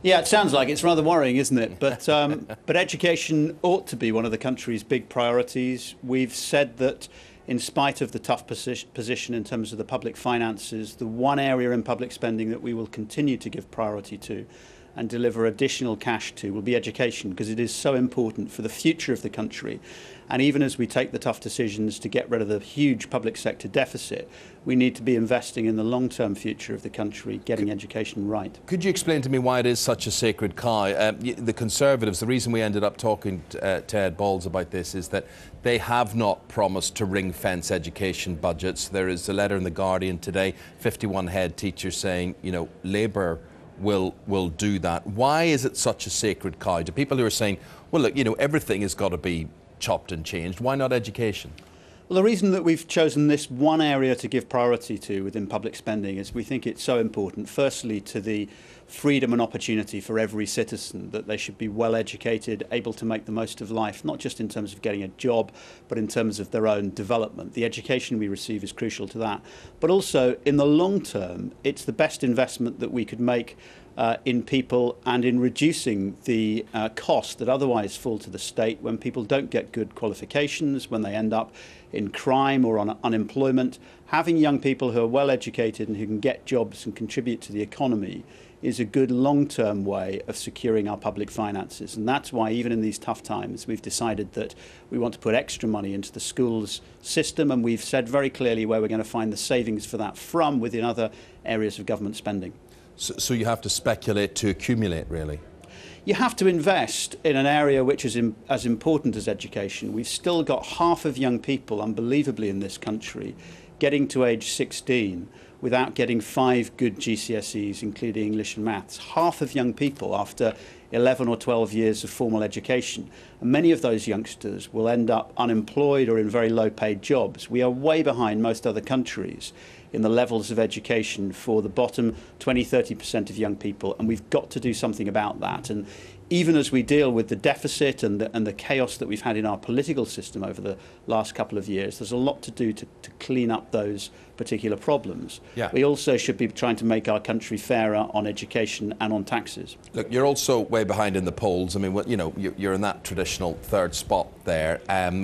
Yeah, it sounds like it's rather worrying, isn't it? But education ought to be one of the country's big priorities. We've said that in spite of the tough position in terms of the public finances, the one area in public spending that we will continue to give priority to and deliver additional cash to will be education, because it is so important for the future of the country. And even as we take the tough decisions to get rid of the huge public sector deficit, we need to be investing in the long-term future of the country, getting education right. Could you explain to me why it is such a sacred cow? The Conservatives, the reason we ended up talking to Ed Balls about this is that they have not promised to ring-fence education budgets. There is a letter in The Guardian today, 51 head teachers saying, you know, Labour will do that. Why is it such a sacred cow? To people who are saying, well, look, you know, everything has got to be chopped and changed, why not education? Well, the reason that we've chosen this one area to give priority to within public spending is we think it's so important, firstly, to the freedom and opportunity for every citizen, that they should be well educated, able to make the most of life, not just in terms of getting a job, but in terms of their own development. The education we receive is crucial to that. But also, in the long term, it's the best investment that we could make in people and in reducing the costs that otherwise fall to the state when people don't get good qualifications, when they end up in crime or on unemployment. Having young people who are well educated and who can get jobs and contribute to the economy is a good long-term way of securing our public finances. And that's why, even in these tough times, we've decided that we want to put extra money into the schools system, and we've said very clearly where we're going to find the savings for that from within other areas of government spending. So you have to speculate to accumulate, really? You have to invest in an area which is as important as education. We've still got half of young people, unbelievably, in this country getting to age 16 without getting 5 good GCSEs, including English and maths. Half of young people after 11 or 12 years of formal education. And many of those youngsters will end up unemployed or in very low-paid jobs. We are way behind most other countries in the levels of education for the bottom 20–30% of young people, and we've got to do something about that. And even as we deal with the deficit and the chaos that we've had in our political system over the last couple of years, there's a lot to do to clean up those particular problems. Yeah. We also should be trying to make our country fairer on education and on taxes. Look, you're also way behind in the polls. I mean, you know, you're in that traditional third spot there,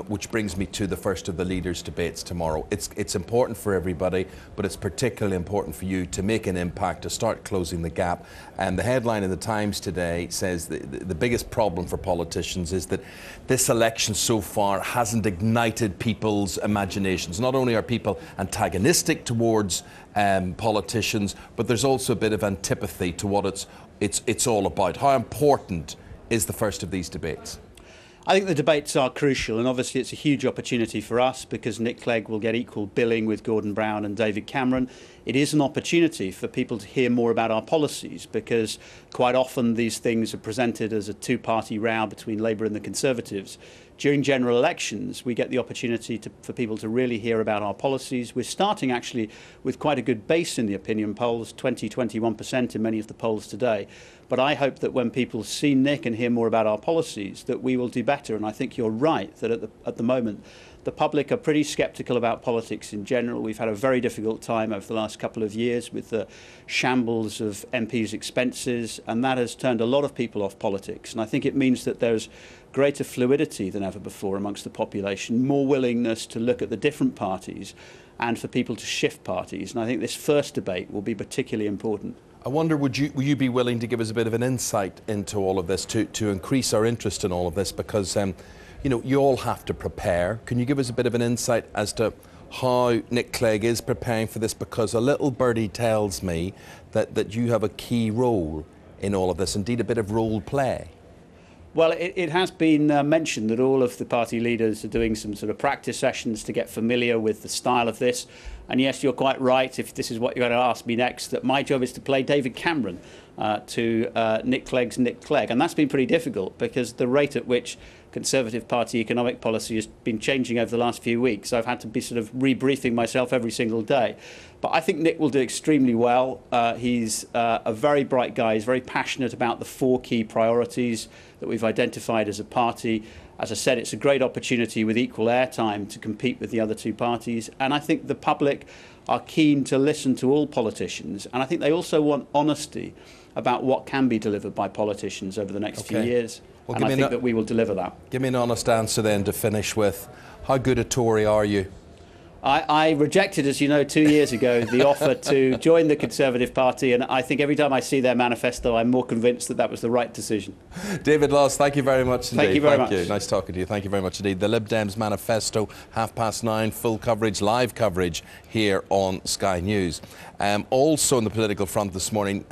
which brings me to the first of the leaders' debates tomorrow. It's important for everybody, but it's particularly important for you to make an impact, to start closing the gap. And the headline in the Times today says the biggest problem for politicians is that this election so far hasn't ignited people's imaginations. Not only are people antagonistic towards politicians, but there's also a bit of antipathy to what it's all about. How important is the first of these debates? I think the debates are crucial, and obviously it's a huge opportunity for us because Nick Clegg will get equal billing with Gordon Brown and David Cameron. It is an opportunity for people to hear more about our policies, because quite often these things are presented as a two-party row between Labour and the Conservatives. During general elections, we get the opportunity for people to really hear about our policies. We're starting actually with quite a good base in the opinion polls, 20–21% in many of the polls today. But I hope that when people see Nick and hear more about our policies, that we will do better. And I think you're right that at the moment, the public are pretty sceptical about politics in general. We've had a very difficult time over the last couple of years with the shambles of MPs' expenses, and that has turned a lot of people off politics. And I think it means that there's greater fluidity than ever before amongst the population, more willingness to look at the different parties and for people to shift parties. And I think this first debate will be particularly important. I wonder, will you be willing to give us a bit of an insight into all of this to increase our interest in all of this? Because you know, you all have to prepare. Can you give us a bit of an insight as to how Nick Clegg is preparing for this? Because a little birdie tells me that you have a key role in all of this, indeed a bit of role play. Well, it has been mentioned that all of the party leaders are doing some sort of practice sessions to get familiar with the style of this. And yes, you're quite right, if this is what you're going to ask me next, that my job is to play David Cameron to Nick Clegg's Nick Clegg. And that's been pretty difficult because the rate at which Conservative Party economic policy has been changing over the last few weeks. I've had to be sort of rebriefing myself every single day. But I think Nick will do extremely well. He's a very bright guy. He's very passionate about the 4 key priorities that we've identified as a party. As I said, it's a great opportunity with equal airtime to compete with the other 2 parties. And I think the public are keen to listen to all politicians. And I think they also want honesty about what can be delivered by politicians over the next few years. Well, and I think that we will deliver that. Give me an honest answer then to finish with. How good a Tory are you? I rejected, as you know, 2 years ago, the offer to join the Conservative Party, and I think every time I see their manifesto, I'm more convinced that that was the right decision. David Laws, thank you very much indeed. Thank you very much. Nice talking to you. Thank you very much indeed. The Lib Dems manifesto, 9:30, full coverage, live coverage here on Sky News. Also on the political front this morning,